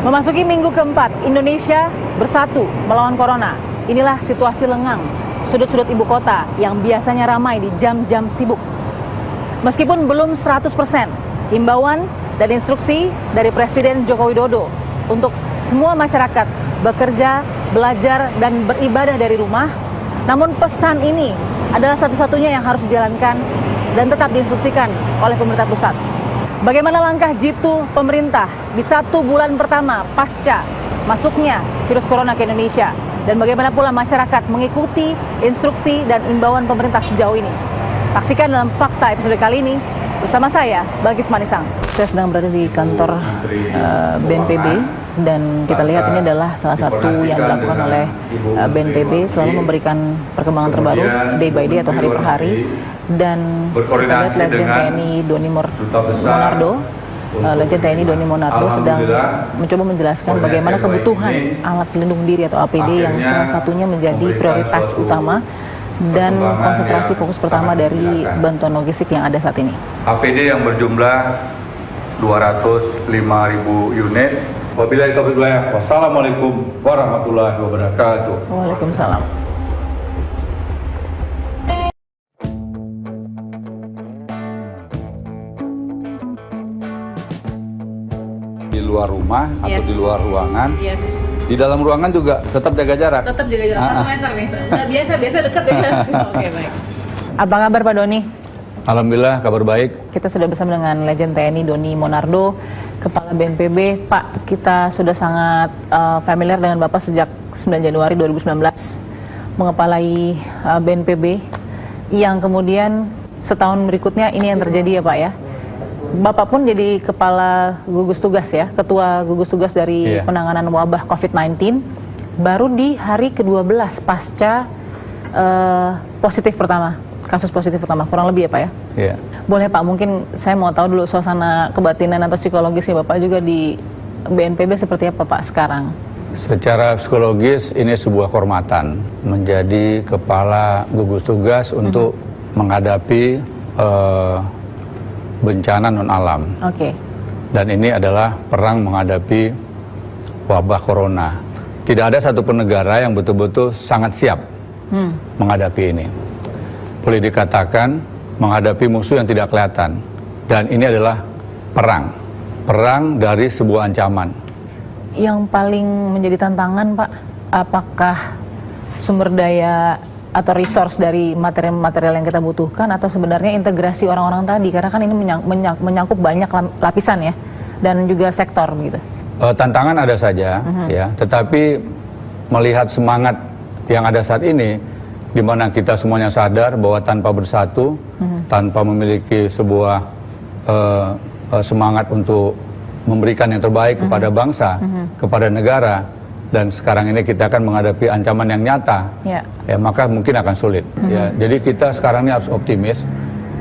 Memasuki minggu keempat, Indonesia bersatu melawan corona. Inilah situasi lengang sudut-sudut ibu kota yang biasanya ramai di jam-jam sibuk. Meskipun belum 100%, himbauan dan instruksi dari Presiden Joko Widodo untuk semua masyarakat bekerja, belajar, dan beribadah dari rumah. Namun pesan ini adalah satu-satunya yang harus dijalankan dan tetap diinstruksikan oleh pemerintah pusat. Bagaimana langkah jitu pemerintah di 1 bulan pertama pasca masuknya virus corona ke Indonesia? Dan bagaimana pula masyarakat mengikuti instruksi dan imbauan pemerintah sejauh ini? Saksikan dalam Fakta episode kali ini bersama saya, Balkis Manisang. Saya sedang berada di kantor BNPB dan kita lihat ini adalah salah satu yang dilakukan oleh BNPB, selalu memberikan perkembangan terbaru day by day atau hari per hari. Dan kita lihat Legend TNI Doni Monardo, Legend TNI Doni Monardo sedang mencoba menjelaskan bagaimana kebutuhan alat pelindung diri atau APD yang salah satunya menjadi prioritas utama dan konsentrasi fokus pertama dari bantuan logistik yang ada saat ini. APD yang berjumlah 205.000 unit. Wabillahi taufiq wal hidayah. Wassalamualaikum warahmatullahi wabarakatuh. Waalaikumsalam. Di luar rumah atau di luar ruangan. Yes. Di dalam ruangan juga tetap jaga jarak. Tetap jaga jarak 1 meter nih. Nggak biasa dekat ya. Oke, baik. Apa kabar Pak Doni? Alhamdulillah kabar baik. Kita sudah bersama dengan Legend TNI Doni Monardo, Kepala BNPB. Pak, kita sudah sangat familiar dengan Bapak sejak 9 Januari 2019 mengepalai BNPB yang kemudian setahun berikutnya ini yang terjadi ya Pak ya. Bapak pun jadi kepala gugus tugas ya, ketua gugus tugas dari penanganan wabah COVID-19 baru di hari ke-12 pasca positif pertama, kasus positif pertama, kurang lebih ya Pak ya? Iya. Boleh Pak, mungkin saya mau tahu dulu suasana kebatinan atau psikologisnya Bapak juga di BNPB seperti apa Pak sekarang? Secara psikologis ini sebuah kehormatan menjadi kepala gugus tugas untuk menghadapi bencana non alam. Oke. Dan ini adalah perang menghadapi wabah corona. Tidak ada satupun negara yang betul-betul sangat siap menghadapi ini. Boleh dikatakan menghadapi musuh yang tidak kelihatan. Dan ini adalah perang dari sebuah ancaman. Yang paling menjadi tantangan Pak, apakah sumber daya atau resource dari material-material yang kita butuhkan atau sebenarnya integrasi orang-orang tadi, karena kan ini menyangkut banyak lapisan ya dan juga sektor begitu. Tantangan ada saja ya, tetapi melihat semangat yang ada saat ini di mana kita semuanya sadar bahwa tanpa bersatu, tanpa memiliki sebuah semangat untuk memberikan yang terbaik kepada bangsa, kepada negara, dan sekarang ini kita akan menghadapi ancaman yang nyata, ya maka mungkin akan sulit. Ya, jadi kita sekarang ini harus optimis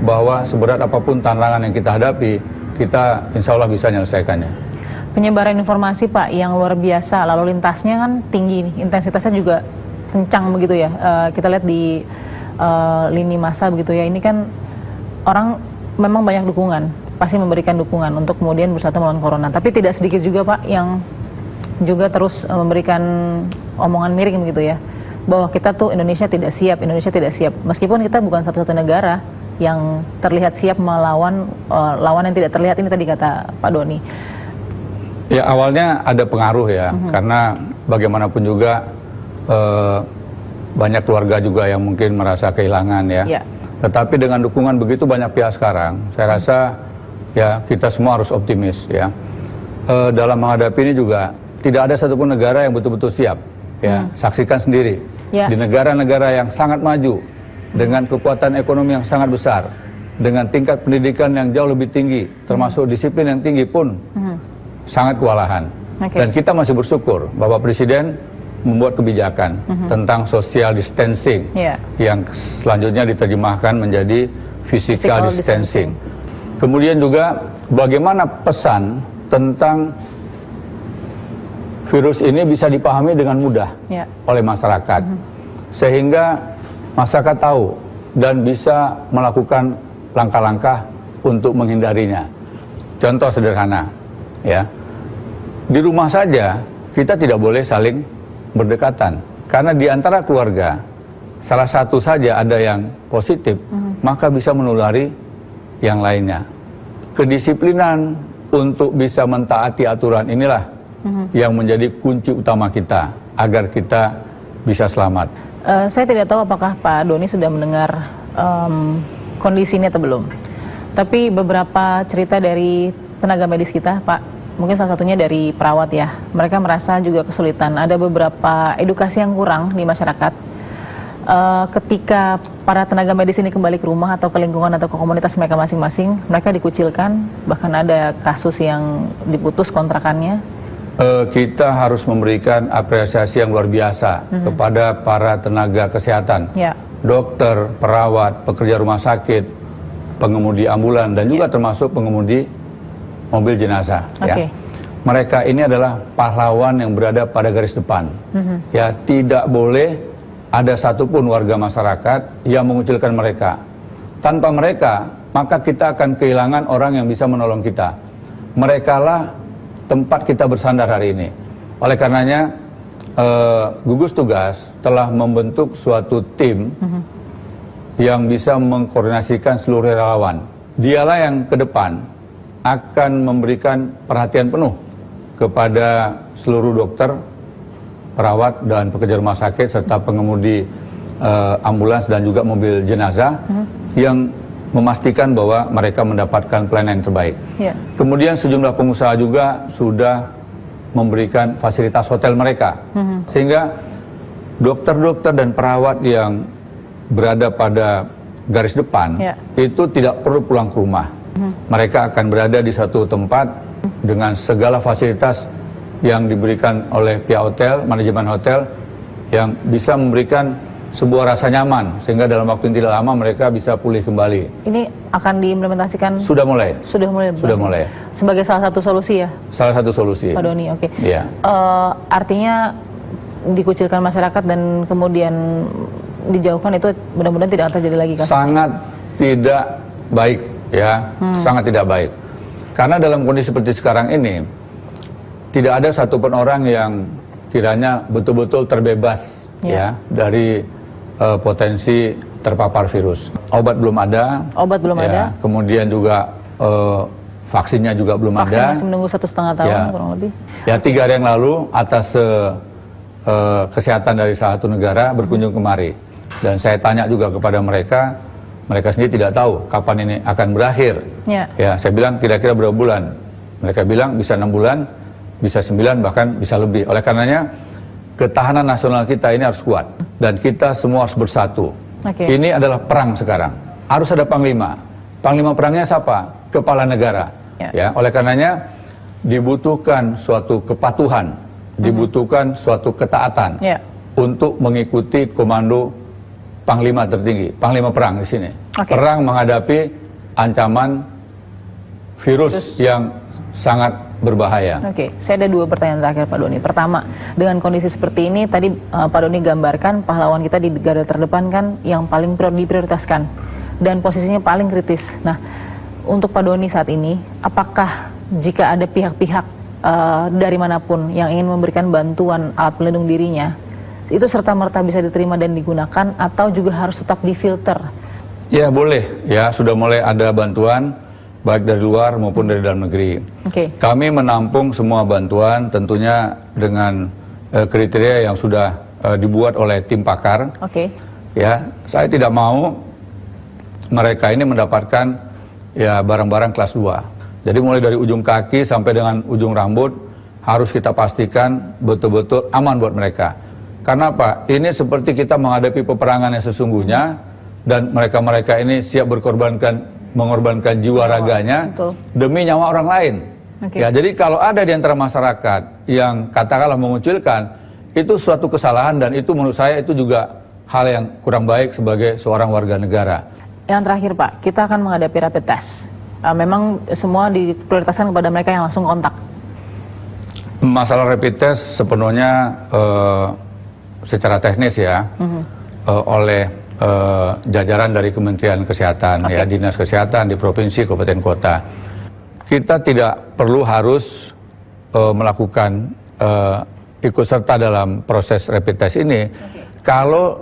bahwa seberat apapun tantangan yang kita hadapi, kita insya Allah bisa menyelesaikannya. Penyebaran informasi Pak yang luar biasa, lalu lintasnya kan tinggi, intensitasnya juga kencang begitu ya. Kita lihat di lini masa begitu ya. Ini kan orang memang banyak dukungan, pasti memberikan dukungan untuk kemudian bersatu melawan corona. Tapi tidak sedikit juga Pak yang juga terus memberikan omongan miring begitu ya, bahwa kita tuh Indonesia tidak siap, meskipun kita bukan satu-satu negara yang terlihat siap melawan lawan yang tidak terlihat ini tadi kata Pak Doni. Ya awalnya ada pengaruh ya, karena bagaimanapun juga banyak keluarga juga yang mungkin merasa kehilangan ya. Tetapi dengan dukungan begitu banyak pihak sekarang, saya rasa ya kita semua harus optimis ya. Dalam menghadapi ini juga tidak ada satupun negara yang betul-betul siap. Ya, saksikan sendiri di negara-negara yang sangat maju dengan kekuatan ekonomi yang sangat besar, dengan tingkat pendidikan yang jauh lebih tinggi, termasuk disiplin yang tinggi pun sangat kewalahan. Dan kita masih bersyukur Bapak Presiden membuat kebijakan tentang social distancing yang selanjutnya diterjemahkan menjadi physical distancing. Kemudian juga bagaimana pesan tentang virus ini bisa dipahami dengan mudah oleh masyarakat, sehingga masyarakat tahu dan bisa melakukan langkah-langkah untuk menghindarinya. Contoh sederhana, ya, di rumah saja kita tidak boleh saling berdekatan. Karena di antara keluarga, salah satu saja ada yang positif, maka bisa menulari yang lainnya. Kedisiplinan untuk bisa mentaati aturan inilah yang menjadi kunci utama kita, agar kita bisa selamat. Saya tidak tahu apakah Pak Doni sudah mendengar kondisi ini atau belum. Tapi beberapa cerita dari tenaga medis kita, Pak, mungkin salah satunya dari perawat ya, mereka merasa juga kesulitan. Ada beberapa edukasi yang kurang di masyarakat. Ketika para tenaga medis ini kembali ke rumah atau ke lingkungan atau ke komunitas mereka masing-masing, mereka dikucilkan, bahkan ada kasus yang diputus kontrakannya. Kita harus memberikan apresiasi yang luar biasa kepada para tenaga kesehatan, dokter, perawat, pekerja rumah sakit, pengemudi ambulan, dan juga termasuk pengemudi mobil jenazah. Ya. Mereka ini adalah pahlawan yang berada pada garis depan. Ya, tidak boleh ada satupun warga masyarakat yang mengucilkan mereka. Tanpa mereka, maka kita akan kehilangan orang yang bisa menolong kita. Merekalah tempat kita bersandar hari ini. Oleh karenanya, gugus tugas telah membentuk suatu tim yang bisa mengkoordinasikan seluruh relawan. Dialah yang ke depan akan memberikan perhatian penuh kepada seluruh dokter, perawat, dan pekerja rumah sakit, serta pengemudi ambulans dan juga mobil jenazah yang memastikan bahwa mereka mendapatkan pelayanan yang terbaik. Kemudian sejumlah pengusaha juga sudah memberikan fasilitas hotel mereka, sehingga dokter-dokter dan perawat yang berada pada garis depan itu tidak perlu pulang ke rumah. Mereka akan berada di satu tempat dengan segala fasilitas yang diberikan oleh pihak hotel, manajemen hotel, yang bisa memberikan sebuah rasa nyaman, sehingga dalam waktu yang tidak lama mereka bisa pulih kembali. Ini akan diimplementasikan? Sudah mulai. Sudah mulai. Sudah mulai. Sebagai salah satu solusi ya? Salah satu solusi. Pak Doni, oke. Iya. Artinya dikucilkan masyarakat dan kemudian dijauhkan, itu mudah-mudahan tidak akan terjadi lagi kasusnya. Sangat tidak baik ya, sangat tidak baik. Karena dalam kondisi seperti sekarang ini, tidak ada satupun orang yang kiranya betul-betul terbebas ya dari potensi terpapar virus. Obat belum ada. Obat belum ada. Kemudian juga vaksinnya juga belum ada. Vaksin masih menunggu 1,5 tahun kurang lebih. Ya, 3 hari yang lalu atas kesehatan dari salah satu negara berkunjung kemari. Dan saya tanya juga kepada mereka, mereka sendiri tidak tahu kapan ini akan berakhir. Ya, saya bilang kira-kira berapa bulan. Mereka bilang bisa 6 bulan, bisa 9, bahkan bisa lebih. Oleh karenanya, ketahanan nasional kita ini harus kuat. Dan kita semua harus bersatu. Ini adalah perang sekarang. Harus ada panglima. Panglima perangnya siapa? Kepala negara. Ya, oleh karenanya, dibutuhkan suatu kepatuhan, dibutuhkan suatu ketaatan untuk mengikuti komando panglima tertinggi, panglima perang di sini. Perang menghadapi ancaman virus yang sangat berbahaya. Saya ada 2 pertanyaan terakhir Pak Doni. Pertama, dengan kondisi seperti ini, tadi Pak Doni gambarkan pahlawan kita di garda terdepan kan yang paling diprioritaskan dan posisinya paling kritis. Nah, untuk Pak Doni saat ini, apakah jika ada pihak-pihak dari manapun yang ingin memberikan bantuan alat pelindung dirinya, itu serta-merta bisa diterima dan digunakan, atau juga harus tetap difilter? Ya, boleh. Ya, sudah mulai ada bantuan baik dari luar maupun dari dalam negeri. Kami menampung semua bantuan tentunya dengan kriteria yang sudah dibuat oleh tim pakar. Ya, saya tidak mau mereka ini mendapatkan ya barang-barang kelas 2. Jadi mulai dari ujung kaki sampai dengan ujung rambut harus kita pastikan betul-betul aman buat mereka. Karena apa? Ini seperti kita menghadapi peperangan yang sesungguhnya, dan mereka-mereka ini siap mengorbankan jiwa raganya demi nyawa orang lain. Ya, jadi kalau ada di antara masyarakat yang katakanlah mengucilkan, itu suatu kesalahan, dan itu menurut saya itu juga hal yang kurang baik sebagai seorang warga negara. Yang terakhir Pak, kita akan menghadapi rapid test. Memang semua diprioritaskan kepada mereka yang langsung kontak. Masalah rapid test sepenuhnya secara teknis ya oleh jajaran dari Kementerian Kesehatan, ya, Dinas Kesehatan di provinsi, kabupaten, kota. Kita tidak perlu harus melakukan ikut serta dalam proses rapid test ini, kalau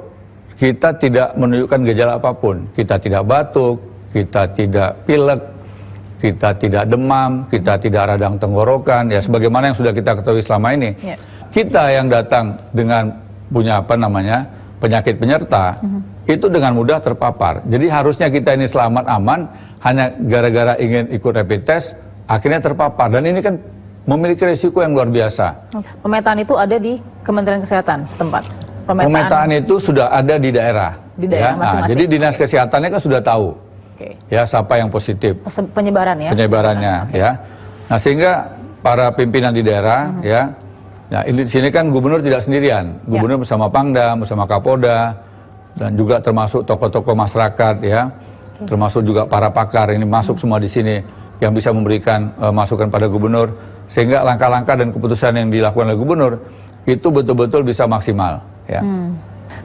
kita tidak menunjukkan gejala apapun, kita tidak batuk, kita tidak pilek, kita tidak demam, kita tidak radang tenggorokan, ya sebagaimana yang sudah kita ketahui selama ini. Kita yang datang dengan punya penyakit penyerta, itu dengan mudah terpapar. Jadi harusnya kita ini selamat aman, hanya gara-gara ingin ikut rapid test, akhirnya terpapar. Dan ini kan memiliki risiko yang luar biasa. Pemetaan itu ada di Kementerian Kesehatan setempat? Pemetaan itu sudah ada di daerah. Di daerah masing-masing. Jadi dinas kesehatannya kan sudah tahu, ya siapa yang positif. Penyebaran ya? Penyebarannya, ya. Nah sehingga para pimpinan di daerah, ya. Nah ini di sini kan gubernur tidak sendirian. Gubernur bersama Pangdam, bersama Kapolda, dan juga termasuk tokoh-tokoh masyarakat, ya. Termasuk juga para pakar ini masuk semua di sini yang bisa memberikan masukan pada gubernur, sehingga langkah-langkah dan keputusan yang dilakukan oleh gubernur itu betul-betul bisa maksimal. Ya.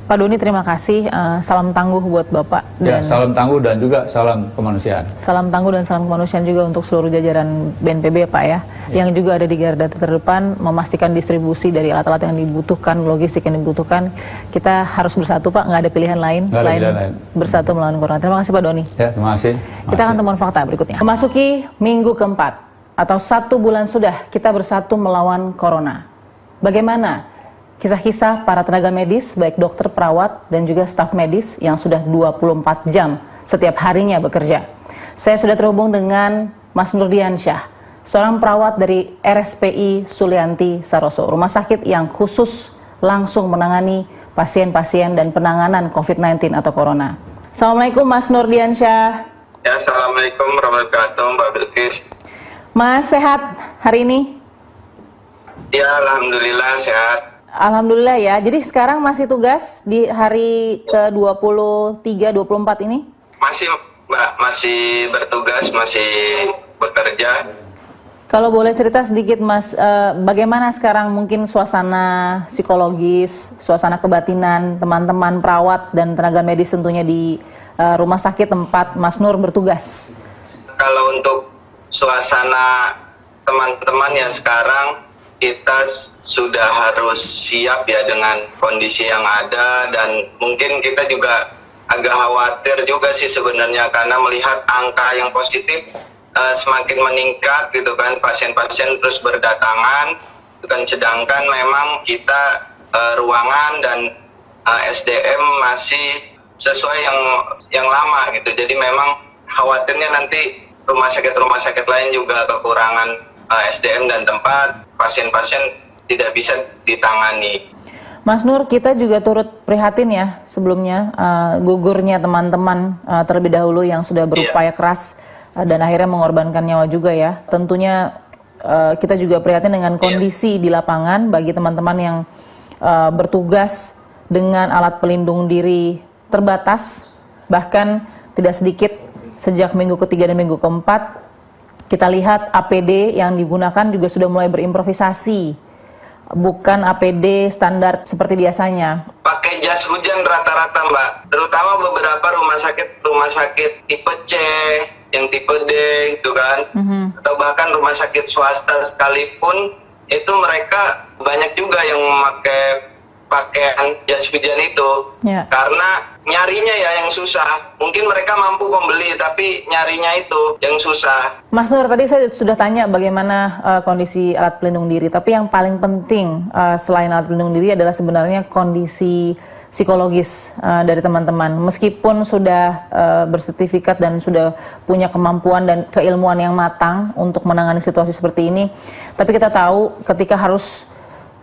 Pak Doni, terima kasih. Salam tangguh buat Bapak. Dan salam tangguh dan juga salam kemanusiaan. Salam tangguh dan salam kemanusiaan juga untuk seluruh jajaran BNPB, Pak ya. Yang juga ada di garda terdepan memastikan distribusi dari alat-alat yang dibutuhkan, logistik yang dibutuhkan. Kita harus bersatu, Pak. Nggak ada pilihan lain selain bersatu melawan corona. Terima kasih, Pak Doni. Ya, terima kasih. Kita akan temukan fakta berikutnya. Memasuki minggu keempat atau 1 bulan sudah kita bersatu melawan corona. Bagaimana kisah-kisah para tenaga medis, baik dokter, perawat, dan juga staf medis yang sudah 24 jam setiap harinya bekerja? Saya sudah terhubung dengan Mas Nurdiansyah, seorang perawat dari RSPI Sulianti Saroso, rumah sakit yang khusus langsung menangani pasien-pasien dan penanganan COVID-19 atau corona. Assalamualaikum Mas Nurdiansyah. Ya, Assalamualaikum warahmatullahi wabarakatuh, Mbak Bilqis. Mas, sehat hari ini? Ya, Alhamdulillah sehat. Alhamdulillah ya. Jadi sekarang masih tugas di hari ke-23, 24 ini? Masih, Mbak, masih bertugas, masih bekerja. Kalau boleh cerita sedikit, Mas, bagaimana sekarang mungkin suasana psikologis, suasana kebatinan teman-teman perawat dan tenaga medis tentunya di rumah sakit tempat Mas Nur bertugas? Kalau untuk suasana teman-teman yang sekarang, kita sudah harus siap ya dengan kondisi yang ada, dan mungkin kita juga agak khawatir juga sih sebenarnya karena melihat angka yang positif semakin meningkat gitu kan, pasien-pasien terus berdatangan, dan sedangkan memang kita ruangan dan SDM masih sesuai yang lama gitu. Jadi memang khawatirnya nanti rumah sakit lain juga kekurangan SDM dan tempat, pasien-pasien tidak bisa ditangani. Mas Nur, kita juga turut prihatin ya sebelumnya gugurnya teman-teman terlebih dahulu yang sudah berupaya keras dan akhirnya mengorbankan nyawa juga ya. Tentunya kita juga prihatin dengan kondisi di lapangan bagi teman-teman yang bertugas dengan alat pelindung diri terbatas, bahkan tidak sedikit sejak minggu ketiga dan minggu keempat kita lihat APD yang digunakan juga sudah mulai berimprovisasi, bukan APD standar seperti biasanya. Pakai jas hujan rata-rata, Mbak. Terutama beberapa rumah sakit tipe C, yang tipe D itu kan, atau bahkan rumah sakit swasta sekalipun itu mereka banyak juga yang memakai pakaian jas hujan itu, karena nyarinya ya yang susah. Mungkin mereka mampu membeli, tapi nyarinya itu yang susah. Mas Nur, tadi saya sudah tanya bagaimana kondisi alat pelindung diri, tapi yang paling penting selain alat pelindung diri adalah sebenarnya kondisi psikologis dari teman-teman. Meskipun sudah bersertifikat dan sudah punya kemampuan dan keilmuan yang matang untuk menangani situasi seperti ini, tapi kita tahu ketika harus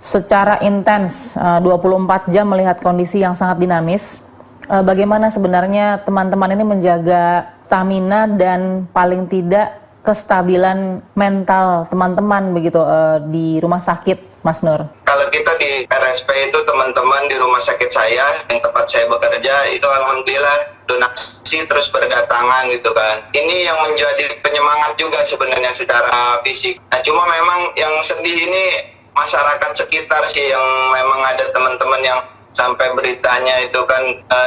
secara intens 24 jam melihat kondisi yang sangat dinamis, bagaimana sebenarnya teman-teman ini menjaga stamina dan paling tidak kestabilan mental teman-teman begitu di rumah sakit, Mas Nur? Kalau kita di RSP itu teman-teman di rumah sakit saya yang tempat saya bekerja itu alhamdulillah donasi terus berdatangan gitu kan. Ini yang menjadi penyemangat juga sebenarnya secara fisik. Nah cuma memang yang sedih ini masyarakat sekitar sih, yang memang ada teman-teman yang sampai beritanya itu kan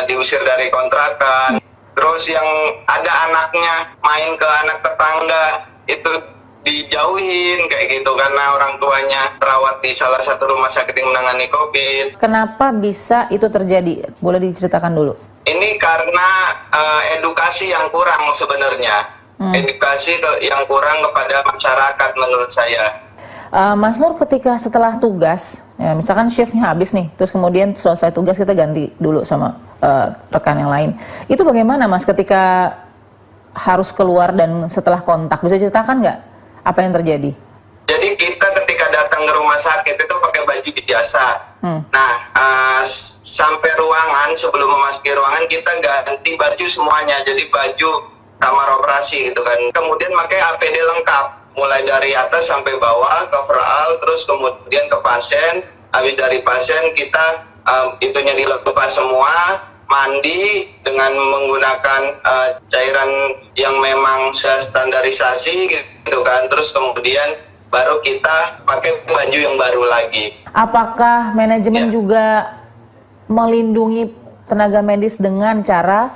diusir dari kontrakan, terus yang ada anaknya main ke anak tetangga itu dijauhin kayak gitu karena orang tuanya perawat di salah satu rumah sakit yang menangani COVID. Kenapa bisa itu terjadi? Boleh diceritakan dulu. Ini karena edukasi yang kurang sebenarnya. Edukasi yang kurang kepada masyarakat menurut saya. Mas Nur, ketika setelah tugas, ya, misalkan shiftnya habis nih, terus kemudian selesai tugas kita ganti dulu sama rekan yang lain. Itu bagaimana Mas ketika harus keluar dan setelah kontak? Bisa ceritakan nggak apa yang terjadi? Jadi kita ketika datang ke rumah sakit itu pakai baju biasa. Nah, sampai ruangan, sebelum memasuki ruangan kita ganti baju semuanya. Jadi baju kamar operasi gitu kan. Kemudian pakai APD lengkap. Mulai dari atas sampai bawah, coverall, terus kemudian ke pasien. Habis dari pasien kita itunya dilepas semua, mandi dengan menggunakan cairan yang memang sudah standarisasi gitu kan. Terus kemudian baru kita pakai baju yang baru lagi. Apakah manajemen juga melindungi tenaga medis dengan cara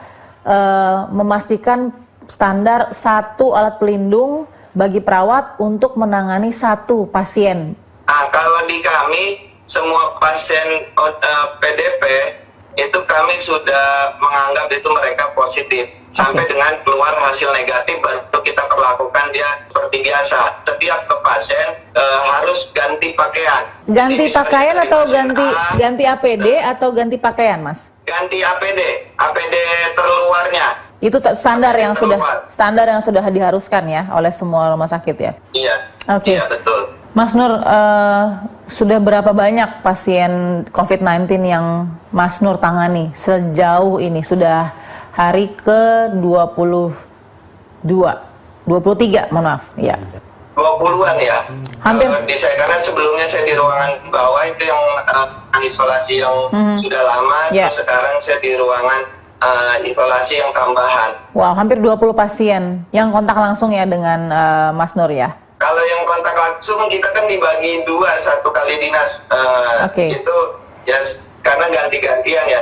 memastikan standar satu alat pelindung bagi perawat untuk menangani satu pasien? Kalau di kami, semua pasien PDP itu kami sudah menganggap itu mereka positif. Sampai dengan keluar hasil negatif baru kita perlakukan dia seperti biasa. Setiap ke pasien harus ganti pakaian. Ganti pakaian atau ganti APD atau ganti pakaian, Mas? Ganti APD, APD terluarnya. Itu standar yang sudah diharuskan ya oleh semua rumah sakit ya? Iya. Oke. Iya, betul. Mas Nur, sudah berapa banyak pasien COVID-19 yang Mas Nur tangani sejauh ini? Sudah hari ke-22, 23, mohon maaf. Ya. 20-an ya. Hampir. Karena sebelumnya saya di ruangan bawah itu yang isolasi yang sudah lama, terus sekarang saya di ruangan isolasi yang tambahan. Wow, hampir 20 pasien yang kontak langsung ya dengan Mas Nur ya? Kalau yang kontak langsung kita kan dibagi dua, satu kali dinas. Itu ya karena ganti-gantian ya.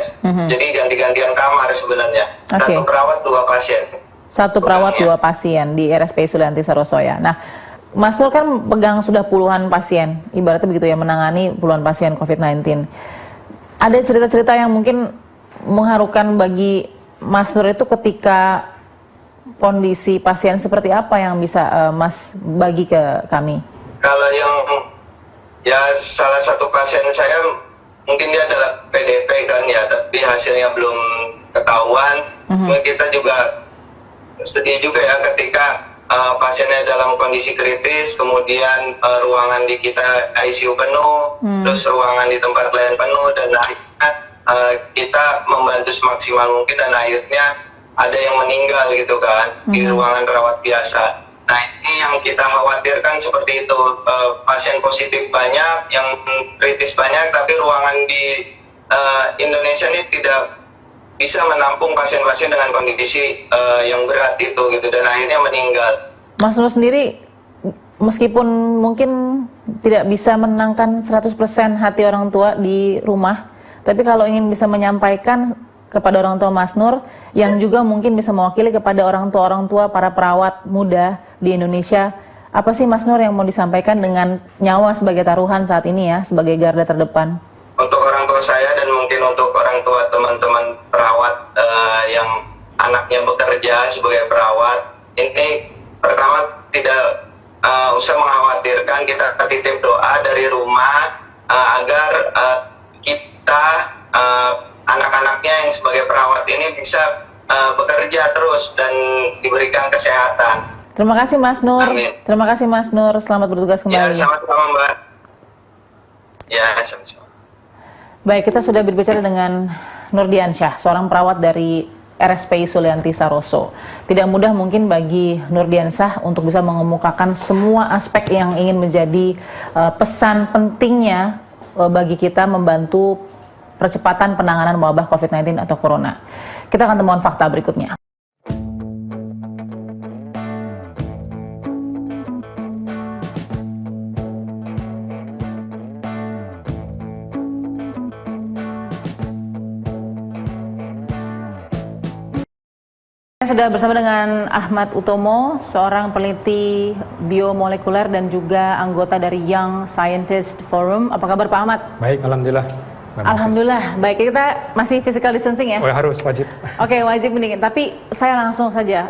Jadi ganti-gantian kamar sebenarnya. Satu perawat dua pasien. Satu perawat dua pasien di RSPI Sulianti Saroso ya. Nah, Mas Nur kan pegang sudah puluhan pasien, ibaratnya begitu ya, menangani puluhan pasien COVID-19. Ada cerita-cerita yang mungkin mengharukan bagi Mas Nur itu ketika kondisi pasien seperti apa yang bisa Mas bagi ke kami? Kalau yang ya salah satu pasien saya mungkin dia adalah PDP kan ya, tapi hasilnya belum ketahuan. Kita juga sedih juga ya ketika pasiennya dalam kondisi kritis, kemudian ruangan di kita ICU penuh, terus ruangan di tempat lain penuh, dan akhirnya kita membantu semaksimal mungkin dan akhirnya ada yang meninggal gitu kan di ruangan rawat biasa. Nah, ini yang kita khawatirkan seperti itu, pasien positif banyak, yang kritis banyak, tapi ruangan di Indonesia ini tidak bisa menampung pasien-pasien dengan kondisi yang berat itu gitu, dan akhirnya meninggal. Mas Nur sendiri meskipun mungkin tidak bisa menenangkan 100% hati orang tua di rumah, tapi kalau ingin bisa menyampaikan kepada orang tua Mas Nur yang juga mungkin bisa mewakili kepada orang tua para perawat muda di Indonesia, apa sih Mas Nur yang mau disampaikan dengan nyawa sebagai taruhan saat ini ya, sebagai garda terdepan? Untuk orang tua saya dan mungkin untuk orang tua teman-teman perawat yang anaknya bekerja sebagai perawat, ini pertama tidak usah mengkhawatirkan, kita titip doa dari rumah agar kita anak-anaknya yang sebagai perawat ini bisa bekerja terus dan diberikan kesehatan. Terima kasih Mas Nur. Amin. Terima kasih Mas Nur. Selamat bertugas kembali. Ya, sama-sama Mbak. Ya, sama-sama. Baik, kita sudah berbicara dengan Nurdiansyah, seorang perawat dari RSPI Sulianti Saroso. Tidak mudah mungkin bagi Nurdiansyah untuk bisa mengemukakan semua aspek yang ingin menjadi pesan pentingnya bagi kita membantu percepatan penanganan wabah COVID-19 atau Corona. Kita akan temukan fakta berikutnya. Saya sudah bersama dengan Ahmad Utomo, seorang peneliti biomolekuler dan juga anggota dari Young Scientist Forum. Apa kabar Pak Ahmad? Baik, alhamdulillah. Alhamdulillah, baik. Kita masih physical distancing ya? Oh, harus, wajib. Oke, wajib mendingin. Tapi saya langsung saja,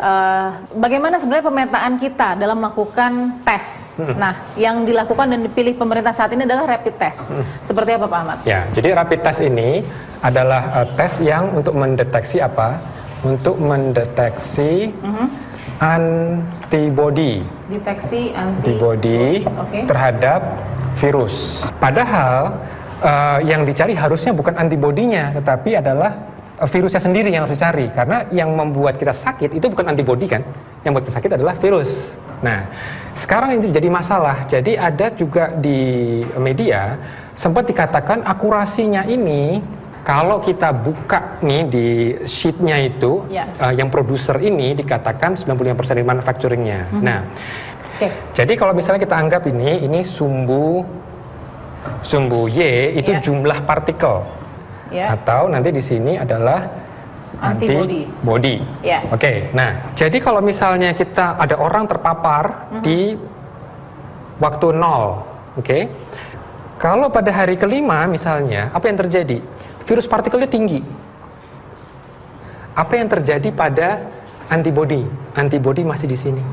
bagaimana sebenarnya pemetaan kita dalam melakukan tes? Nah, yang dilakukan dan dipilih pemerintah saat ini adalah rapid test. Seperti apa Pak Ahmad? Ya, jadi rapid test ini adalah tes yang untuk mendeteksi apa? Untuk mendeteksi antibody. Deteksi Antibody terhadap virus. Padahal yang dicari harusnya bukan antibodinya, tetapi adalah virusnya sendiri yang harus dicari. Karena yang membuat kita sakit itu bukan antibody kan, yang membuat kita sakit adalah virus. Nah, sekarang ini jadi masalah. Jadi ada juga di media sempat dikatakan akurasinya ini, kalau kita buka nih di sheetnya itu, yang produser ini dikatakan 95% manufacturingnya. Nah, jadi kalau misalnya kita anggap ini sumbu Y itu jumlah partikel, atau nanti di sini adalah antibody. Oke, nah jadi kalau misalnya kita ada orang terpapar di waktu 0, kalau pada hari kelima misalnya, apa yang terjadi? Virus partikelnya tinggi. Apa yang terjadi pada antibody? Antibody masih di sini.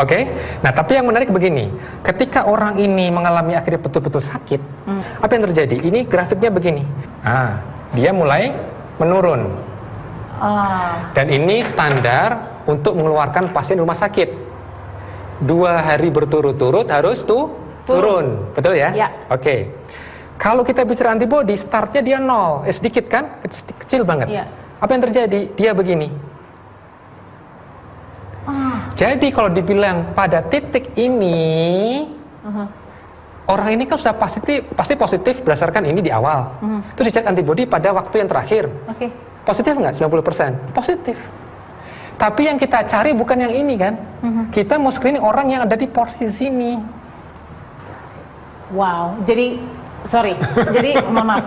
Oke, nah tapi yang menarik begini, ketika orang ini mengalami akhirnya betul-betul sakit, apa yang terjadi? Ini grafiknya begini, dia mulai menurun, dan ini standar untuk mengeluarkan pasien rumah sakit. 2 hari berturut-turut harus turun, betul ya? Oke, kalau kita bicara antibody, startnya dia 0, sedikit kan, kecil banget. Apa yang terjadi? Dia begini. Jadi kalau dibilang pada titik ini orang ini kan sudah pasti positif berdasarkan ini di awal. Terus dicek antibody pada waktu yang terakhir. Positif nggak? 90%? Positif. Tapi yang kita cari bukan yang ini kan. Kita mau screening orang yang ada di posisi sini. Wow, jadi mohon maaf.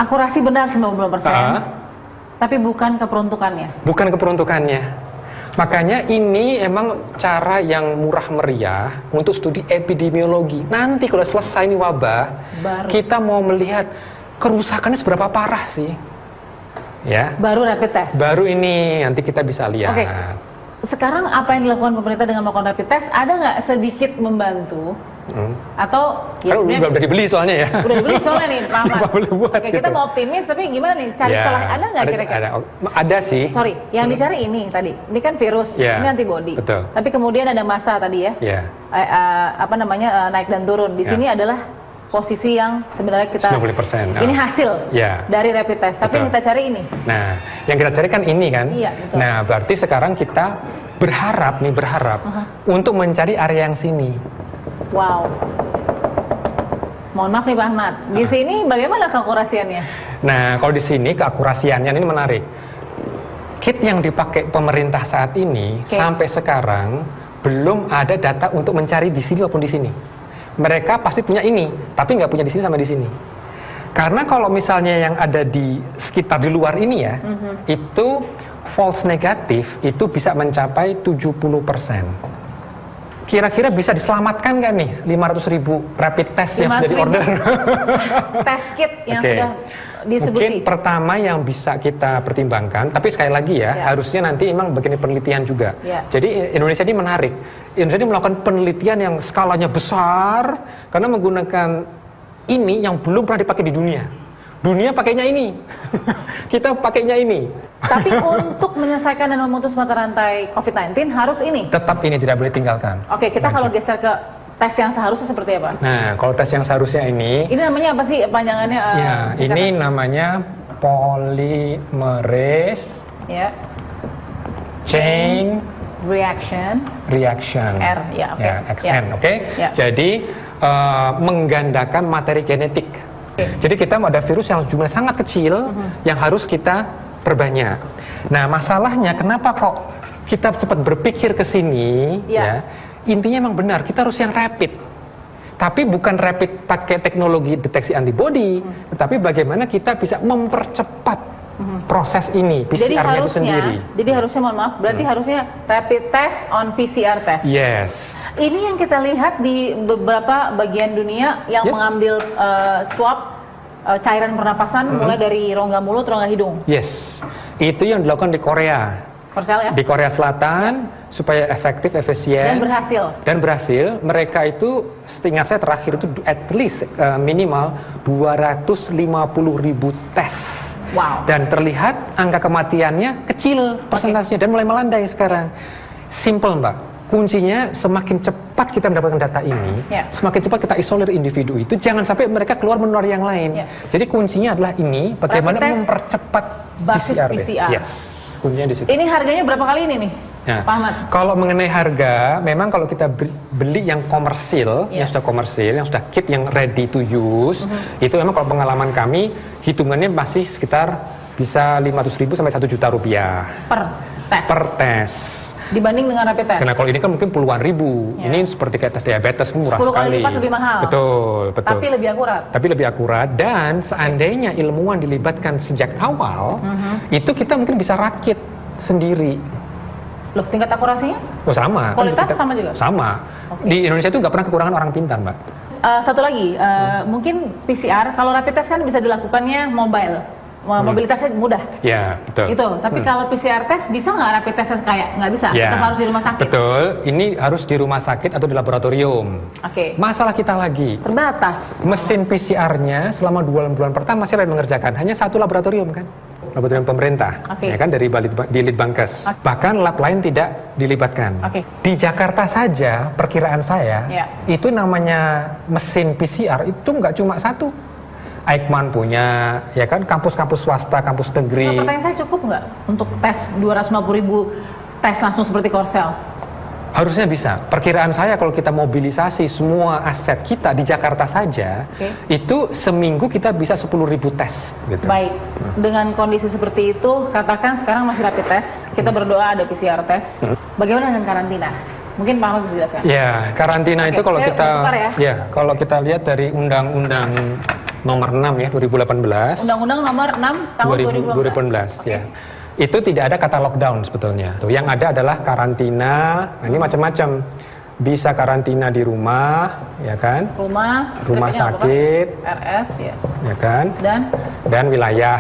Akurasi benar 90%. Tapi bukan keperuntukannya. Bukan keperuntukannya. Makanya ini emang cara yang murah meriah untuk studi epidemiologi. Nanti kalau selesai ini wabah, kita mau melihat kerusakannya seberapa parah sih. Ya. Baru rapid test. Baru ini nanti kita bisa lihat. Sekarang apa yang dilakukan pemerintah dengan melakukan rapid test? Ada nggak sedikit membantu? Atau ya udah dibeli soalnya ya. Udah dibeli soalnya nih Pak Ahmad. Kita mau optimis tapi gimana nih, cari celah ada nggak kira-kira? Ada sih. Sorry, yang dicari ini tadi, ini kan virus, ini antibody. Betul. Tapi kemudian ada massa tadi ya, naik dan turun. Di sini adalah posisi yang sebenarnya kita 90%. Ini hasil dari rapid test. Tapi yang kita cari ini. Nah, yang kita cari kan ini kan. Nah, berarti sekarang kita berharap untuk mencari area yang sini. Wow. Mohon maaf nih Pak Ahmad, di sini bagaimana keakurasiannya? Nah, kalau di sini keakurasiannya ini menarik. Kit yang dipakai pemerintah saat ini sampai sekarang belum ada data untuk mencari di sini maupun di sini. Mereka pasti punya ini, tapi nggak punya di sini sama di sini. Karena kalau misalnya yang ada di sekitar di luar ini ya, itu false negatif itu bisa mencapai 70%. Kira-kira bisa diselamatkan nggak nih 500.000 rapid test yang sudah diorder? Test kit yang sudah distribusi. Mungkin pertama yang bisa kita pertimbangkan, tapi sekali lagi harusnya nanti memang bagian penelitian juga. Jadi Indonesia ini menarik. Indonesia ini melakukan penelitian yang skalanya besar karena menggunakan ini yang belum pernah dipakai di dunia. Dunia pakainya ini, kita pakainya ini. Tapi untuk menyelesaikan dan memutus mata rantai COVID-19 harus ini? Tetap ini, tidak boleh tinggalkan. Oke, kita kalau geser ke tes yang seharusnya seperti apa? Nah, kalau tes yang seharusnya ini namanya apa sih panjangannya? Ini namanya polymerase chain reaction. R, XN, Jadi menggandakan materi genetik. Jadi kita ada virus yang jumlahnya sangat kecil yang harus kita perbanyak. Nah, masalahnya kenapa kok kita cepat berpikir ke sini intinya memang benar, kita harus yang rapid. Tapi bukan rapid pakai teknologi deteksi antibody, tetapi bagaimana kita bisa mempercepat proses ini PCR-nya itu sendiri. Jadi harusnya, mohon maaf, berarti harusnya rapid test on PCR test. Yes. Ini yang kita lihat di beberapa bagian dunia yang mengambil swab cairan pernapasan mulai dari rongga mulut, rongga hidung. Yes. Itu yang dilakukan di Korea. Korsel ya? Di Korea Selatan supaya efektif, efisien dan berhasil. Mereka itu setingat saya terakhir itu at least minimal 250.000 tes. Wow. Dan terlihat angka kematiannya kecil persentasenya dan mulai melandai sekarang. Simple, Mbak. Kuncinya semakin cepat kita mendapatkan data ini, semakin cepat kita isolir individu itu, jangan sampai mereka keluar menular yang lain. Jadi kuncinya adalah ini, bagaimana mempercepat PCR. Yes. Kuncinya di situ. Ini harganya berapa kali ini nih, Pak Ahmad? Kalau mengenai harga, memang kalau kita beli yang komersil, yang sudah komersil, yang sudah kit, yang ready to use, itu memang kalau pengalaman kami, hitungannya masih sekitar bisa 500.000 sampai 1 juta rupiah. Per tes. Dibanding dengan rapid test. Karena kalau ini kan mungkin puluhan ribu. Ini seperti kayak tes diabetes, murah 10 sekali. 10 kali lipat lebih mahal. Betul. Tapi lebih akurat. Tapi lebih akurat, dan seandainya ilmuwan dilibatkan sejak awal, itu kita mungkin bisa rakit sendiri. Loh, tingkat akurasinya? Oh, sama. Kualitas sama juga? Sama. Di Indonesia itu nggak pernah kekurangan orang pintar, Mbak. Satu lagi, mungkin PCR, kalau rapid test kan bisa dilakukannya mobile. Mobilitasnya mudah. Ya, betul. Itu. Tapi kalau PCR test bisa nggak rapid test kayak nggak bisa? Ya, tetap harus di rumah sakit. Betul. Ini harus di rumah sakit atau di laboratorium. Masalah kita lagi terbatas. Mesin PCR-nya selama 2 bulan pertama siapa yang mengerjakan? Hanya 1 laboratorium kan? Laboratorium pemerintah, ya kan, dari di Litbangkes. Bahkan lab lain tidak dilibatkan. Di Jakarta saja perkiraan saya itu namanya mesin PCR itu nggak cuma 1. Eijkman punya, ya kan, kampus-kampus swasta, kampus negeri. Pertanyaan saya cukup nggak untuk tes 250.000 tes langsung seperti Korsel? Harusnya bisa. Perkiraan saya kalau kita mobilisasi semua aset kita di Jakarta saja, itu seminggu kita bisa 10.000 tes. Gitu. Baik, dengan kondisi seperti itu, katakan sekarang masih rapid test, kita berdoa ada PCR test. Bagaimana dengan karantina? Mungkin Pak Ahmad bisa jelaskan. Ya, karantina itu kalau kalau kita lihat dari Undang-Undang Nomor 6 ya 2018. Undang-Undang Nomor 6 tahun 2018. Ya. Itu tidak ada kata lockdown sebetulnya. Tuh, yang ada adalah karantina. Nah, ini macam-macam. Bisa karantina di rumah, ya kan? Rumah sakit, RS ya kan? Dan wilayah.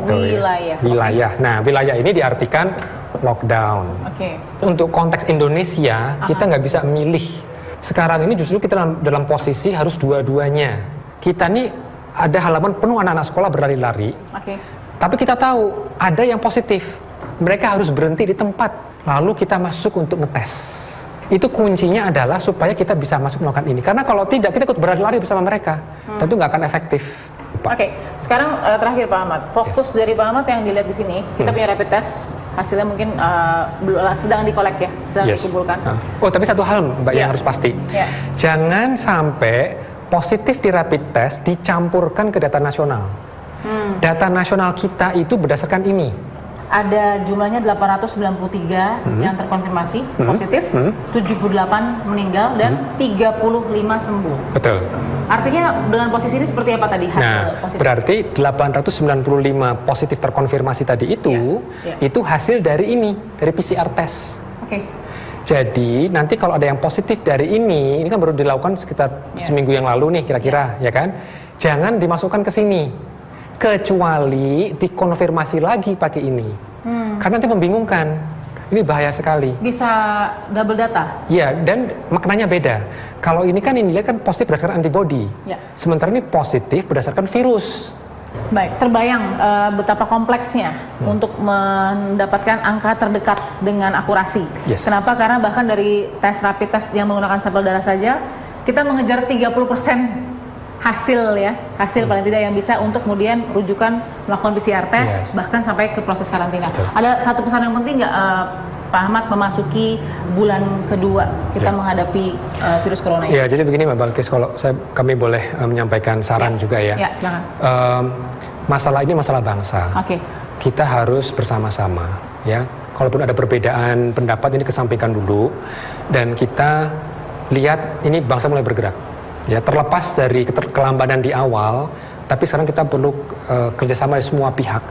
Gitu, wilayah. Nah, wilayah ini diartikan lockdown. Untuk konteks Indonesia, kita nggak bisa milih. Sekarang ini justru kita dalam posisi harus dua-duanya. Kita nih ada halaman penuh anak-anak sekolah berlari-lari. Tapi kita tahu ada yang positif. Mereka harus berhenti di tempat. Lalu kita masuk untuk ngetes. Itu kuncinya adalah supaya kita bisa masuk melakukan ini. Karena kalau tidak, kita ikut berlari-lari bersama mereka. Dan itu nggak akan efektif. Sekarang terakhir Pak Ahmad. Fokus dari Pak Ahmad yang dilihat di sini, kita punya rapid test. Hasilnya mungkin sedang dikolek ya, sedang dikumpulkan. Oh, tapi satu hal Mbak yang harus pasti. Jangan sampai positif di rapid test dicampurkan ke data nasional. Data nasional kita itu berdasarkan ini. Ada jumlahnya 893 yang terkonfirmasi positif, 78 meninggal dan 35 sembuh. Betul. Artinya dengan posisi ini seperti apa tadi hasil positif? Berarti 895 positif terkonfirmasi tadi itu hasil dari ini, dari PCR test. Jadi nanti kalau ada yang positif dari ini kan baru dilakukan sekitar seminggu yang lalu nih kira-kira, ya kan? Jangan dimasukkan ke sini, kecuali dikonfirmasi lagi pakai ini, karena nanti membingungkan. Ini bahaya sekali. Bisa double data? Iya, dan maknanya beda. Kalau ini kan ini kan positif berdasarkan antibody, sementara ini positif berdasarkan virus. Baik, terbayang betapa kompleksnya untuk mendapatkan angka terdekat dengan akurasi. Kenapa? Karena bahkan dari tes rapid test yang menggunakan sampel darah saja, kita mengejar 30% hasil paling tidak yang bisa untuk kemudian rujukan melakukan PCR test, bahkan sampai ke proses karantina. Ada satu pesan yang penting nggak Pak Ahmad memasuki bulan kedua kita menghadapi virus corona ini? Ya, jadi begini Mbak Balkis, kalau kami boleh menyampaikan saran juga ya. Ya, silakan. Masalah ini masalah bangsa. Kita harus bersama-sama, ya. Kalaupun ada perbedaan pendapat ini kesampingkan dulu, dan kita lihat ini bangsa mulai bergerak. Ya, terlepas dari kelambanan di awal, tapi sekarang kita perlu kerjasama dari semua pihak.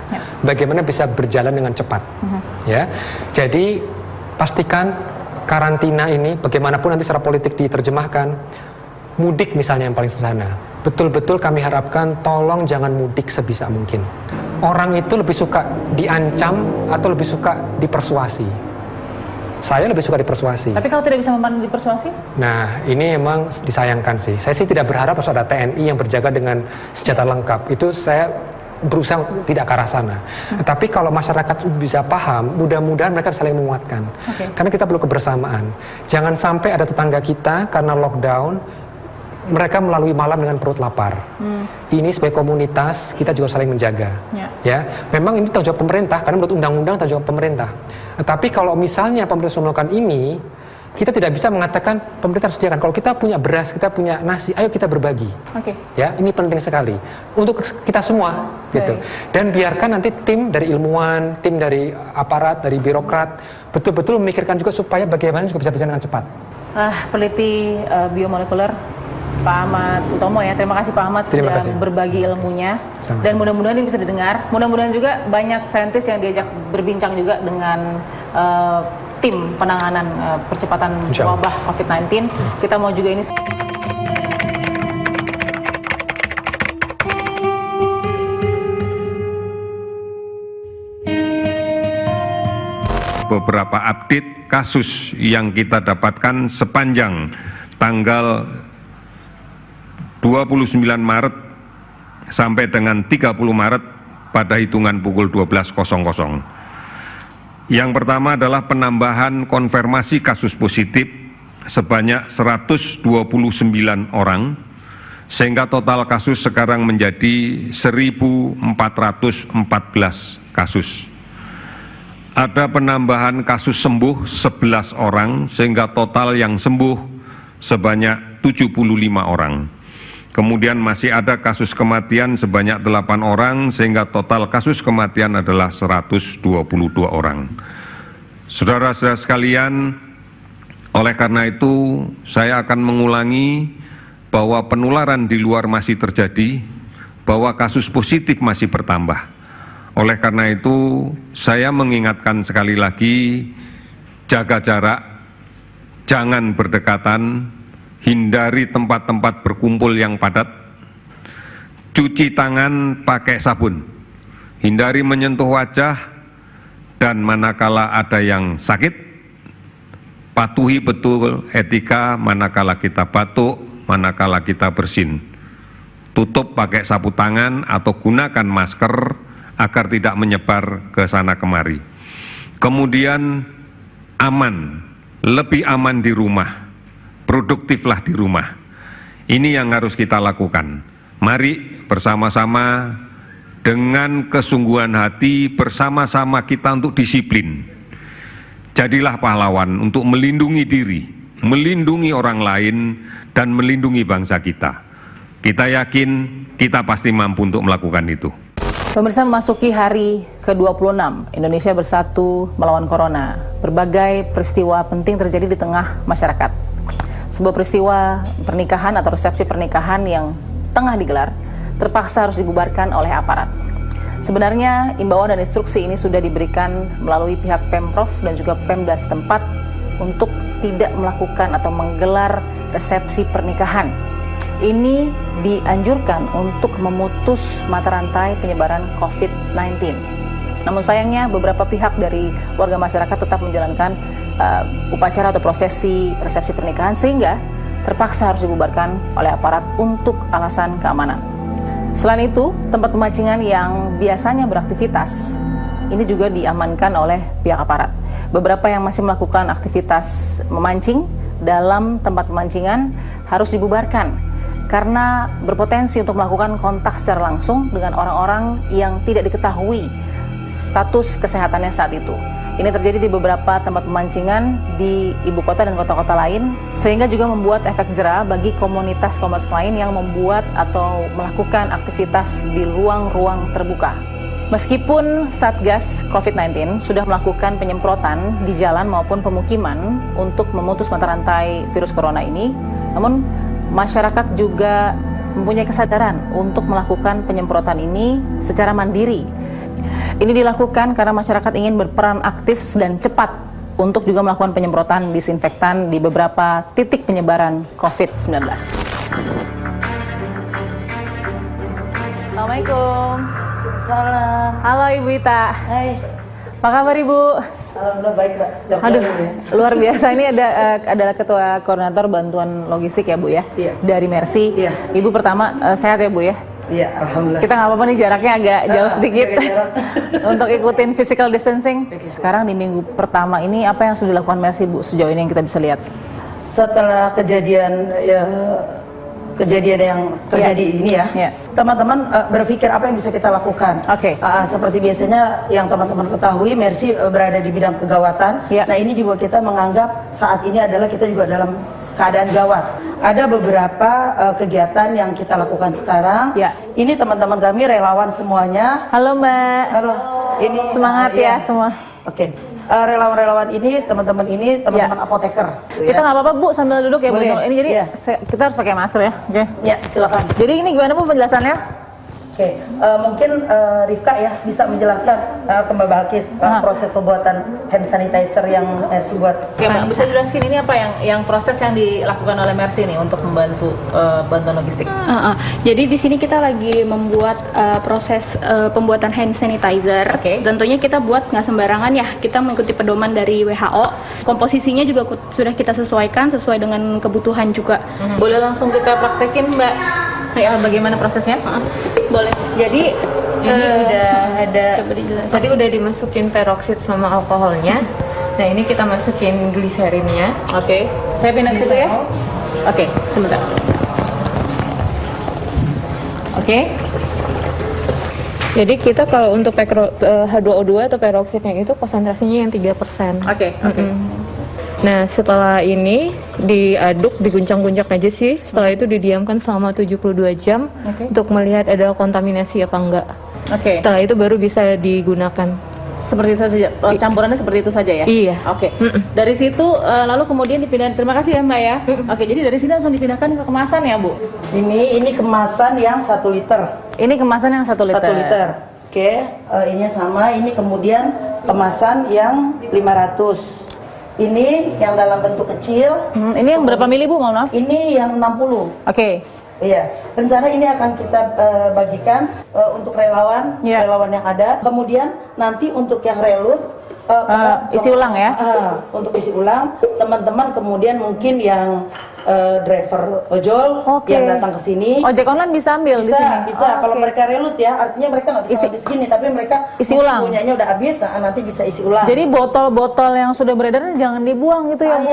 Bagaimana bisa berjalan dengan cepat. Ya, jadi pastikan karantina ini, bagaimanapun nanti secara politik diterjemahkan, mudik misalnya yang paling sederhana. Betul-betul kami harapkan tolong jangan mudik sebisa mungkin. Orang itu lebih suka diancam atau lebih suka dipersuasi. Saya lebih suka dipersuasi. Tapi kalau tidak bisa membantu dipersuasi? Nah, ini emang disayangkan sih. Saya sih tidak berharap harus ada TNI yang berjaga dengan senjata lengkap. Itu saya berusaha tidak ke arah sana. Tapi kalau masyarakat bisa paham, mudah-mudahan mereka saling menguatkan. Karena kita perlu kebersamaan. Jangan sampai ada tetangga kita karena lockdown, mereka melalui malam dengan perut lapar. Ini sebagai komunitas kita juga saling menjaga. Ya, memang ini tanggung jawab pemerintah karena menurut undang-undang tanggung jawab pemerintah. Tapi kalau misalnya pemerintah sudah melakukan ini, kita tidak bisa mengatakan pemerintah harus sediakan. Kalau kita punya beras, kita punya nasi, ayo kita berbagi. Ya, ini penting sekali untuk kita semua, gitu. Dan biarkan nanti tim dari ilmuwan, tim dari aparat, dari birokrat betul-betul memikirkan juga supaya bagaimana juga bisa berjalan dengan cepat. Peneliti biomolekuler Pak Ahmad Utomo ya, terima kasih Pak Ahmad sudah berbagi ilmunya. Dan mudah-mudahan ini bisa didengar. Mudah-mudahan juga banyak saintis yang diajak berbincang juga dengan tim penanganan percepatan wabah COVID-19. Kita mau juga ini. Beberapa update kasus yang kita dapatkan sepanjang tanggal 29 Maret sampai dengan 30 Maret pada hitungan pukul 12.00. Yang pertama adalah penambahan konfirmasi kasus positif sebanyak 129 orang, sehingga total kasus sekarang menjadi 1.414 kasus. Ada penambahan kasus sembuh 11 orang, sehingga total yang sembuh sebanyak 75 orang. Kemudian masih ada kasus kematian sebanyak 8 orang, sehingga total kasus kematian adalah 122 orang. Saudara-saudara sekalian, oleh karena itu saya akan mengulangi bahwa penularan di luar masih terjadi, bahwa kasus positif masih bertambah. Oleh karena itu saya mengingatkan sekali lagi, jaga jarak, jangan berdekatan, hindari tempat-tempat berkumpul yang padat, cuci tangan pakai sabun, hindari menyentuh wajah, dan manakala ada yang sakit, patuhi betul etika manakala kita batuk, manakala kita bersin. Tutup pakai sapu tangan atau gunakan masker agar tidak menyebar ke sana kemari. Kemudian aman, lebih aman di rumah. Produktiflah di rumah. Ini yang harus kita lakukan. Mari bersama-sama dengan kesungguhan hati, bersama-sama kita untuk disiplin. Jadilah pahlawan untuk melindungi diri, melindungi orang lain, dan melindungi bangsa kita. Kita yakin kita pasti mampu untuk melakukan itu. Pemirsa, memasuki hari ke-26, Indonesia bersatu melawan corona. Berbagai peristiwa penting terjadi di tengah masyarakat. Sebuah peristiwa pernikahan atau resepsi pernikahan yang tengah digelar terpaksa harus dibubarkan oleh aparat. Sebenarnya imbauan dan instruksi ini sudah diberikan melalui pihak Pemprov dan juga Pemda setempat untuk tidak melakukan atau menggelar resepsi pernikahan. Ini dianjurkan untuk memutus mata rantai penyebaran COVID-19. Namun sayangnya beberapa pihak dari warga masyarakat tetap menjalankan upacara atau prosesi resepsi pernikahan sehingga terpaksa harus dibubarkan oleh aparat untuk alasan keamanan. Selain itu, tempat pemancingan yang biasanya beraktivitas ini juga diamankan oleh pihak aparat. Beberapa yang masih melakukan aktivitas memancing dalam tempat pemancingan harus dibubarkan karena berpotensi untuk melakukan kontak secara langsung dengan orang-orang yang tidak diketahui status kesehatannya saat itu. Ini terjadi di beberapa tempat pemancingan di ibu kota dan kota-kota lain, sehingga juga membuat efek jera bagi komunitas-komunitas lain yang membuat atau melakukan aktivitas di ruang-ruang terbuka. Meskipun Satgas COVID-19 sudah melakukan penyemprotan di jalan maupun pemukiman untuk memutus mata rantai virus corona ini, namun masyarakat juga mempunyai kesadaran untuk melakukan penyemprotan ini secara mandiri. Ini dilakukan karena masyarakat ingin berperan aktif dan cepat untuk juga melakukan penyemprotan disinfektan di beberapa titik penyebaran COVID-19. Assalamualaikum. Salam. Halo Ibu Ita. Hai. Apa kabar Ibu? Alhamdulillah baik, Mbak. Aduh, luar biasa. Ini adalah Ketua Koordinator Bantuan Logistik ya Bu ya? Iya. Dari Mercy. Iya. Ibu pertama sehat ya Bu ya? Iya, alhamdulillah. Kita nggak apa-apa nih, jaraknya agak jauh sedikit untuk ikutin physical distancing. Sekarang di minggu pertama ini apa yang sudah dilakukan Mercy Bu sejauh ini yang kita bisa lihat? Setelah kejadian yang terjadi ini ya, teman-teman berpikir apa yang bisa kita lakukan. Oke. Seperti biasanya yang teman-teman ketahui, Mercy berada di bidang kegawatan. Nah ini juga kita menganggap saat ini adalah kita juga dalam keadaan gawat. Ada beberapa kegiatan yang kita lakukan sekarang. Ini teman-teman kami relawan semuanya. Halo Mbak. Halo. Ini semangat ya semua. Oke. Relawan-relawan ini, teman-teman apoteker. Kita nggak apa-apa Bu sambil duduk ya Bu. Ini jadi kita harus pakai masker ya. Oke. Ya, silakan. Jadi ini gimana Bu penjelasannya? Oke, mungkin Rifka ya bisa menjelaskan ke Mbak Balkis proses pembuatan hand sanitizer yang Mercy buat. Oke, Mbak, bisa jelaskan ini apa yang proses yang dilakukan oleh Mercy nih untuk membantu bantuan logistik? Jadi di sini kita lagi membuat proses pembuatan hand sanitizer. Tentunya kita buat nggak sembarangan ya, kita mengikuti pedoman dari WHO. Komposisinya juga sudah kita sesuaikan sesuai dengan kebutuhan juga. Boleh langsung kita praktekin Mbak? Ya, bagaimana prosesnya? Boleh. Jadi ini udah ada, tadi udah dimasukin peroksid sama alkoholnya. Nah ini kita masukin gliserinnya. Oke, saya pindah ke situ ya. Oke, sebentar. Oke. Jadi kita kalau untuk H2O2 atau peroksidnya itu konsentrasinya yang 3%. Oke. Nah setelah ini diaduk, diguncang-guncang aja sih. Setelah itu didiamkan selama 72 jam untuk melihat ada kontaminasi apa enggak. Setelah itu baru bisa digunakan. Seperti itu saja, campurannya seperti itu saja ya? Iya. Oke. Dari situ lalu kemudian dipindah. Terima kasih ya Mbak ya. Oke, jadi dari sini langsung dipindahkan ke kemasan ya Bu? Ini kemasan yang 1 liter. Ini kemasan yang 1 liter. 1 liter. Oke, ini sama. Ini kemudian kemasan yang 500. Ini yang dalam bentuk kecil. Ini yang berapa mili Bu? Mohon maaf. Ini yang 60. Oke. Iya. Rencana ini akan kita bagikan untuk relawan yang ada. Kemudian nanti untuk yang relut isi ulang ya. Untuk isi ulang, teman-teman kemudian mungkin yang driver ojol yang datang ke sini. Ojek online bisa ambil di sini. Bisa. Kalau mereka relut ya, artinya mereka nggak bisa habis gini, tapi mereka isi ulang. punyanya udah habis, nanti bisa isi ulang. Jadi botol-botol yang sudah beredar jangan dibuang gitu ya Bu.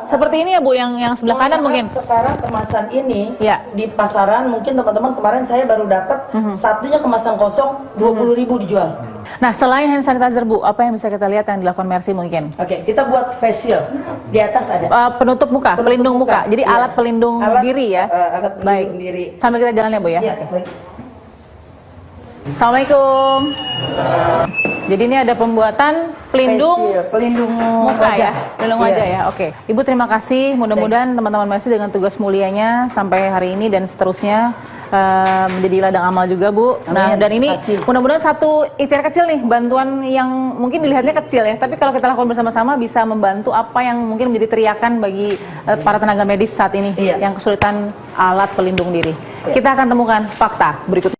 Seperti ini ya Bu, yang sebelah kanan mungkin. Sekarang kemasan ini di pasaran mungkin teman-teman kemarin saya baru dapat satunya kemasan kosong 20.000 dijual. Nah, selain hand sanitizer Bu, apa yang bisa kita lihat yang dilakukan Mercy mungkin? Oke, kita buat face shield. Di atas ada penutup muka, pelindung muka. Jadi alat pelindung diri ya. Alat pelindung diri. Sambil kita jalan ya Bu ya. Iya, baik. Assalamualaikum. Jadi ini ada pembuatan pelindung muka ya, pelindung wajah ya. Oke. Ibu terima kasih. Mudah-mudahan teman-teman Mercy dengan tugas mulianya sampai hari ini dan seterusnya menjadi ladang amal juga Bu. Nah, dan ini mudah-mudahan satu ikhtiar kecil nih, bantuan yang mungkin dilihatnya kecil ya, tapi kalau kita lakukan bersama-sama bisa membantu apa yang mungkin menjadi teriakan bagi para tenaga medis saat ini yang kesulitan alat pelindung diri. Kita akan temukan fakta berikut.